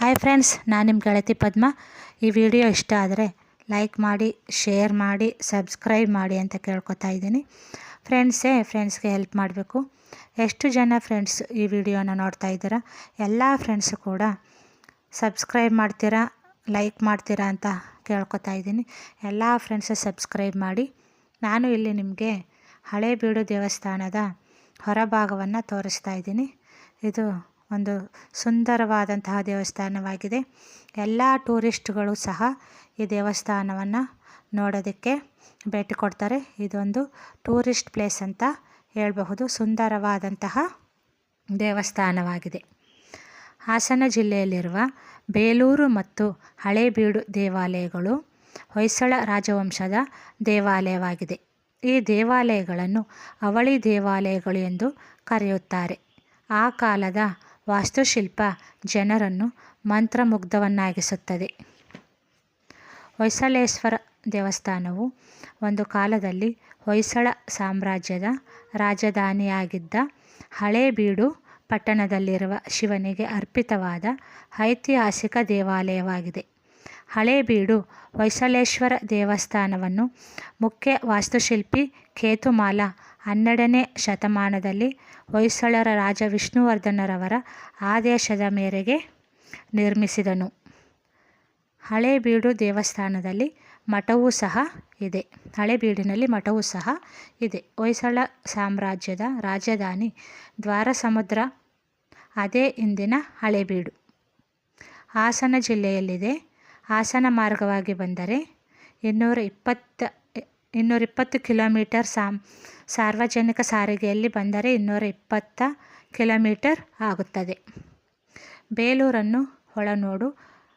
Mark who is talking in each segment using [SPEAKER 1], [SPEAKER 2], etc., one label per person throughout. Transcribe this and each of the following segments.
[SPEAKER 1] Hi friends, ನಾನು ನಿಮ್ಮ ಗೆಳತಿ ಪದ್ಮ. ಈ ವಿಡಿಯೋ ಇಷ್ಟ ಆದರೆ ಲೈಕ್ ಮಾಡಿ, ಶೇರ್ ಮಾಡಿ, ಸಬ್ಸ್ಕ್ರೈಬ್ ಮಾಡಿ ಅಂತ ಕೇಳ್ಕೊತಾ ಇದ್ದೀನಿ. ಫ್ರೆಂಡ್ಸ್ಗೆ ಹೆಲ್ಪ್ ಮಾಡಬೇಕು. ಎಷ್ಟು ಜನ ಫ್ರೆಂಡ್ಸ್ ಈ ವಿಡಿಯೋನ ನೋಡ್ತಾ ಇದ್ದೀರಾ? ಎಲ್ಲ ಫ್ರೆಂಡ್ಸು ಕೂಡ ಸಬ್ಸ್ಕ್ರೈಬ್ ಮಾಡ್ತೀರಾ, ಲೈಕ್ ಮಾಡ್ತೀರಾ ಅಂತ ಕೇಳ್ಕೊತಾ ಇದ್ದೀನಿ. ಎಲ್ಲ ಫ್ರೆಂಡ್ಸು ಸಬ್ಸ್ಕ್ರೈಬ್ ಮಾಡಿ. ನಾನು ಇಲ್ಲಿ ನಿಮಗೆ ಹಳೇಬೀಡು ದೇವಸ್ಥಾನದ ಹೊರಭಾಗವನ್ನು ತೋರಿಸ್ತಾ ಇದ್ದೀನಿ. ಇದು ಒಂದು ಸುಂದರವಾದಂತಹ ದೇವಸ್ಥಾನವಾಗಿದೆ. ಎಲ್ಲ ಟೂರಿಸ್ಟ್ಗಳು ಸಹ ಈ ದೇವಸ್ಥಾನವನ್ನು ನೋಡೋದಕ್ಕೆ ಭೇಟಿ ಕೊಡ್ತಾರೆ. ಇದೊಂದು ಟೂರಿಸ್ಟ್ ಪ್ಲೇಸ್ ಅಂತ ಹೇಳಬಹುದು. ಸುಂದರವಾದಂತಹ ದೇವಸ್ಥಾನವಾಗಿದೆ. ಹಾಸನ ಜಿಲ್ಲೆಯಲ್ಲಿರುವ ಬೇಲೂರು ಮತ್ತು ಹಳೇಬೀಡು ದೇವಾಲಯಗಳು ಹೊಯ್ಸಳ ರಾಜವಂಶದ ದೇವಾಲಯವಾಗಿದೆ. ಈ ದೇವಾಲಯಗಳನ್ನು ಅವಳಿ ದೇವಾಲಯಗಳು ಎಂದು ಕರೆಯುತ್ತಾರೆ. ಆ ಕಾಲದ ವಾಸ್ತುಶಿಲ್ಪ ಜನರನ್ನು ಮಂತ್ರಮುಗ್ಧವನ್ನಾಗಿಸುತ್ತದೆ. ಹೊಯ್ಸಳೇಶ್ವರ ದೇವಸ್ಥಾನವು ಒಂದು ಕಾಲದಲ್ಲಿ ಹೊಯ್ಸಳ ಸಾಮ್ರಾಜ್ಯದ ರಾಜಧಾನಿಯಾಗಿದ್ದ ಹಳೇಬೀಡು ಪಟ್ಟಣದಲ್ಲಿರುವ ಶಿವನಿಗೆ ಅರ್ಪಿತವಾದ ಐತಿಹಾಸಿಕ ದೇವಾಲಯವಾಗಿದೆ. ಹಳೇಬೀಡು ಹೊಯ್ಸಳೇಶ್ವರ ದೇವಸ್ಥಾನವನ್ನು ಮುಖ್ಯ ವಾಸ್ತುಶಿಲ್ಪಿ ಕೇತುಮಾಲ 12ನೇ ಶತಮಾನದಲ್ಲಿ ಹೊಯ್ಸಳರ ರಾಜ ವಿಷ್ಣುವರ್ಧನರವರ ಆದೇಶದ ಮೇರೆಗೆ ನಿರ್ಮಿಸಿದನು. ಹಳೇಬೀಡು ದೇವಸ್ಥಾನದಲ್ಲಿ ಮಠವೂ ಸಹ ಇದೆ. ಹಳೇಬೀಡಿನಲ್ಲಿ ಮಠವೂ ಸಹ ಇದೆ. ಹೊಯ್ಸಳ ಸಾಮ್ರಾಜ್ಯದ ರಾಜಧಾನಿ ದ್ವಾರಸಮುದ್ರ, ಅದೇ ಇಂದಿನ ಹಳೇಬೀಡು. ಹಾಸನ ಜಿಲ್ಲೆಯಲ್ಲಿದೆ. ಹಾಸನ ಮಾರ್ಗವಾಗಿ ಬಂದರೆ 220 ಕಿಲೋಮೀಟರ್, ಸಾರ್ವಜನಿಕ ಸಾರಿಗೆಯಲ್ಲಿ ಬಂದರೆ 220 ಕಿಲೋಮೀಟರ್ ಆಗುತ್ತದೆ. ಬೇಲೂರನ್ನು ಒಳನೋಡು,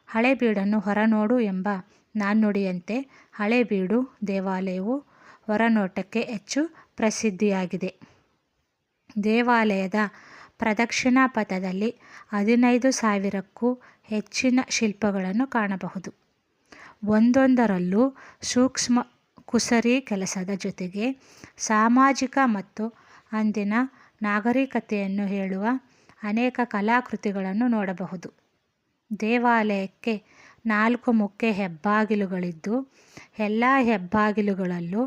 [SPEAKER 1] ಹಳೇಬೀಡನ್ನು ಹೊರನೋಡು ಎಂಬ ನಾಣ್ಣುಡಿಯಂತೆ ಹಳೇಬೀಡು ದೇವಾಲಯವು ಹೊರನೋಟಕ್ಕೆ ಹೆಚ್ಚು ಪ್ರಸಿದ್ಧಿಯಾಗಿದೆ. ದೇವಾಲಯದ ಪ್ರದಕ್ಷಿಣಾ ಪಥದಲ್ಲಿ 15,000ಕ್ಕೂ ಹೆಚ್ಚಿನ ಶಿಲ್ಪಗಳನ್ನು ಕಾಣಬಹುದು. ಒಂದೊಂದರಲ್ಲೂ ಸೂಕ್ಷ್ಮ ಕುಸರಿ ಕೆಲಸದ ಜೊತೆಗೆ ಸಾಮಾಜಿಕ ಮತ್ತು ಅಂದಿನ ನಾಗರಿಕತೆಯನ್ನು ಹೇಳುವ ಅನೇಕ ಕಲಾಕೃತಿಗಳನ್ನು ನೋಡಬಹುದು. ದೇವಾಲಯಕ್ಕೆ 4 ಮುಖ್ಯ ಹೆಬ್ಬಾಗಿಲುಗಳಿದ್ದು, ಎಲ್ಲ ಹೆಬ್ಬಾಗಿಲುಗಳಲ್ಲೂ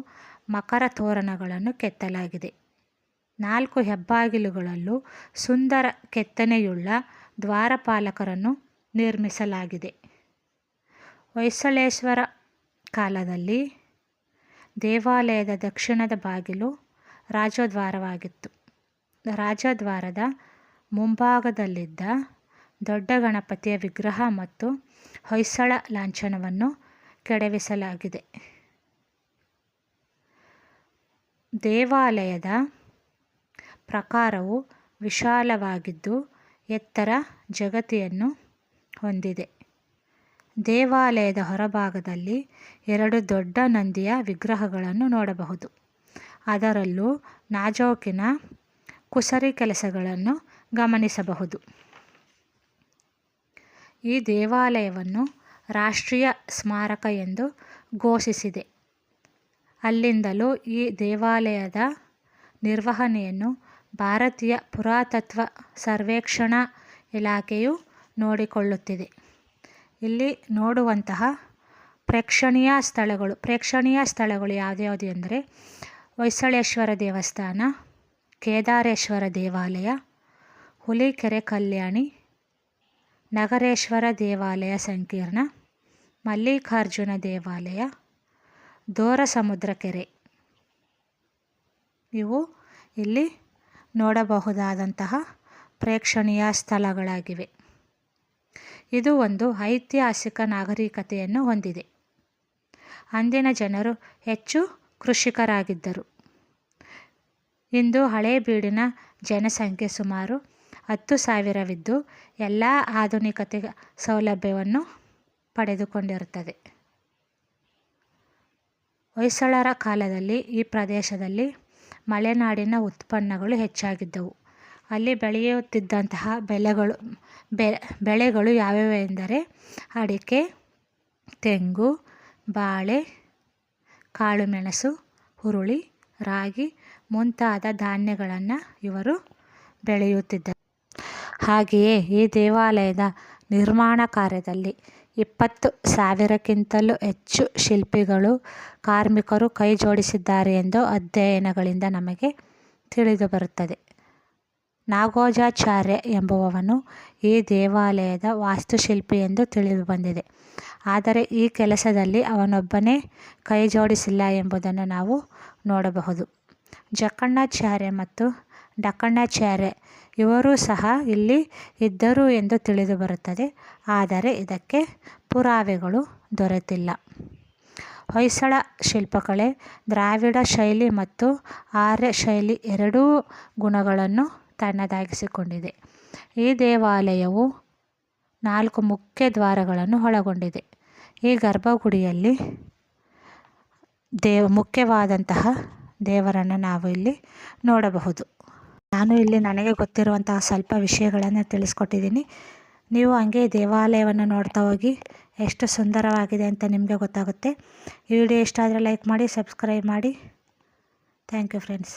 [SPEAKER 1] ಮಕರ ತೋರಣಗಳನ್ನು ಕೆತ್ತಲಾಗಿದೆ. 4 ಹೆಬ್ಬಾಗಿಲುಗಳಲ್ಲೂ ಸುಂದರ ಕೆತ್ತನೆಯುಳ್ಳ ದ್ವಾರಪಾಲಕರನ್ನು ನಿರ್ಮಿಸಲಾಗಿದೆ. ಹೊಯ್ಸಳೇಶ್ವರ ಕಾಲದಲ್ಲಿ ದೇವಾಲಯದ ದಕ್ಷಿಣದ ಬಾಗಿಲು ರಾಜದ್ವಾರವಾಗಿತ್ತು. ರಾಜದ್ವಾರದ ಮುಂಭಾಗದಲ್ಲಿದ್ದ ದೊಡ್ಡ ಗಣಪತಿಯ ವಿಗ್ರಹ ಮತ್ತು ಹೊಯ್ಸಳ ಲಾಂಛನವನ್ನು ಕೆಡವಿಸಲಾಗಿದೆ. ದೇವಾಲಯದ ಪ್ರಾಕಾರವು ವಿಶಾಲವಾಗಿದ್ದು ಎತ್ತರ ಜಗತಿಯನ್ನು ಹೊಂದಿದೆ. ದೇವಾಲಯದ ಹೊರಭಾಗದಲ್ಲಿ 2 ದೊಡ್ಡ ನಂದಿಯ ವಿಗ್ರಹಗಳನ್ನು ನೋಡಬಹುದು. ಅದರಲ್ಲೂ ನಾಜೂಕಿನ ಕುಸರಿ ಕೆಲಸಗಳನ್ನು ಗಮನಿಸಬಹುದು. ಈ ದೇವಾಲಯವನ್ನು ರಾಷ್ಟ್ರೀಯ ಸ್ಮಾರಕ ಎಂದು ಘೋಷಿಸಿದೆ. ಅಲ್ಲಿಂದಲೂ ಈ ದೇವಾಲಯದ ನಿರ್ವಹಣೆಯನ್ನು ಭಾರತೀಯ ಪುರಾತತ್ವ ಸರ್ವೇಕ್ಷಣಾ ಇಲಾಖೆಯು ನೋಡಿಕೊಳ್ಳುತ್ತಿದೆ. ಇಲ್ಲಿ ನೋಡುವಂತಹ ಪ್ರೇಕ್ಷಣೀಯ ಸ್ಥಳಗಳು ಯಾವ್ಯಾವುದು ಎಂದರೆ ಹೊಯ್ಸಳೇಶ್ವರ ದೇವಸ್ಥಾನ, ಕೇದಾರೇಶ್ವರ ದೇವಾಲಯ, ಹುಲಿಕೆರೆ ಕಲ್ಯಾಣಿ, ನಗರೇಶ್ವರ ದೇವಾಲಯ ಸಂಕೀರ್ಣ, ಮಲ್ಲಿಕಾರ್ಜುನ ದೇವಾಲಯ, ದೋರಸಮುದ್ರ ಕೆರೆ. ಇವು ಇಲ್ಲಿ ನೋಡಬಹುದಾದಂತಹ ಪ್ರೇಕ್ಷಣೀಯ ಸ್ಥಳಗಳಾಗಿವೆ. ಇದು ಒಂದು ಐತಿಹಾಸಿಕ ನಾಗರಿಕತೆಯನ್ನು ಹೊಂದಿದೆ. ಅಂದಿನ ಜನರು ಹೆಚ್ಚು ಕೃಷಿಕರಾಗಿದ್ದರು. ಇಂದು ಹಳೇಬೀಡಿನ ಜನಸಂಖ್ಯೆ ಸುಮಾರು 10,000ವಿದ್ದು ಎಲ್ಲ ಆಧುನಿಕತೆ ಸೌಲಭ್ಯವನ್ನು ಪಡೆದುಕೊಂಡಿರುತ್ತದೆ. ಹೊಯ್ಸಳರ ಕಾಲದಲ್ಲಿ ಈ ಪ್ರದೇಶದಲ್ಲಿ ಮಲೆನಾಡಿನ ಉತ್ಪನ್ನಗಳು ಹೆಚ್ಚಾಗಿದ್ದವು. ಅಲ್ಲಿ ಬೆಳೆಯುತ್ತಿದ್ದಂತಹ ಬೆಳೆಗಳು ಯಾವ್ಯಾವು ಎಂದರೆ ಅಡಿಕೆ, ತೆಂಗು, ಬಾಳೆ, ಕಾಳುಮೆಣಸು, ಹುರುಳಿ, ರಾಗಿ ಮುಂತಾದ ಧಾನ್ಯಗಳನ್ನು ಇವರು ಬೆಳೆಯುತ್ತಿದ್ದರು. ಹಾಗೆಯೇ ಈ ದೇವಾಲಯದ ನಿರ್ಮಾಣ ಕಾರ್ಯದಲ್ಲಿ 20,000ಕ್ಕಿಂತಲೂ ಹೆಚ್ಚು ಶಿಲ್ಪಿಗಳು ಕಾರ್ಮಿಕರು ಕೈ ಜೋಡಿಸಿದ್ದಾರೆ ಎಂದು ಅಧ್ಯಯನಗಳಿಂದ ನಮಗೆ ತಿಳಿದುಬರುತ್ತದೆ. ನಾಗೋಜಾಚಾರ್ಯ ಎಂಬುವವನು ಈ ದೇವಾಲಯದ ವಾಸ್ತುಶಿಲ್ಪಿ ಎಂದು ತಿಳಿದುಬಂದಿದೆ. ಆದರೆ ಈ ಕೆಲಸದಲ್ಲಿ ಅವನೊಬ್ಬನೇ ಕೈ ಜೋಡಿಸಿಲ್ಲ ಎಂಬುದನ್ನು ನಾವು ನೋಡಬಹುದು. ಜಕ್ಕಣ್ಣಾಚಾರ್ಯ ಮತ್ತು ಡಕ್ಕಣ್ಣಾಚಾರ್ಯ ಇವರೂ ಸಹ ಇಲ್ಲಿ ಇದ್ದರು ಎಂದು ತಿಳಿದುಬರುತ್ತದೆ. ಆದರೆ ಇದಕ್ಕೆ ಪುರಾವೆಗಳು ದೊರೆತಿಲ್ಲ. ಹೊಯ್ಸಳ ಶಿಲ್ಪಕಲೆ ದ್ರಾವಿಡ ಶೈಲಿ ಮತ್ತು ಆರ್ಯ ಶೈಲಿ ಎರಡೂ ಗುಣಗಳನ್ನು ತನ್ನದಾಗಿಸಿಕೊಂಡಿದೆ. ಈ ದೇವಾಲಯವು 4 ಮುಖ್ಯ ದ್ವಾರಗಳನ್ನು ಒಳಗೊಂಡಿದೆ. ಈ ಗರ್ಭಗುಡಿಯಲ್ಲಿ ಮುಖ್ಯವಾದಂತಹ ದೇವರನ್ನು ನಾವು ಇಲ್ಲಿ ನೋಡಬಹುದು. ನಾನು ಇಲ್ಲಿ ನನಗೆ ಗೊತ್ತಿರುವಂತಹ ಸ್ವಲ್ಪ ವಿಷಯಗಳನ್ನು ತಿಳಿಸ್ಕೊಟ್ಟಿದ್ದೀನಿ. ನೀವು ಹಂಗೆ ದೇವಾಲಯವನ್ನು ನೋಡ್ತಾ ಹೋಗಿ ಎಷ್ಟು ಸುಂದರವಾಗಿದೆ ಅಂತ ನಿಮಗೆ ಗೊತ್ತಾಗುತ್ತೆ. ಈ ವಿಡಿಯೋ ಇಷ್ಟ ಆದರೆ ಲೈಕ್ ಮಾಡಿ, ಸಬ್ಸ್ಕ್ರೈಬ್ ಮಾಡಿ. Thank you friends.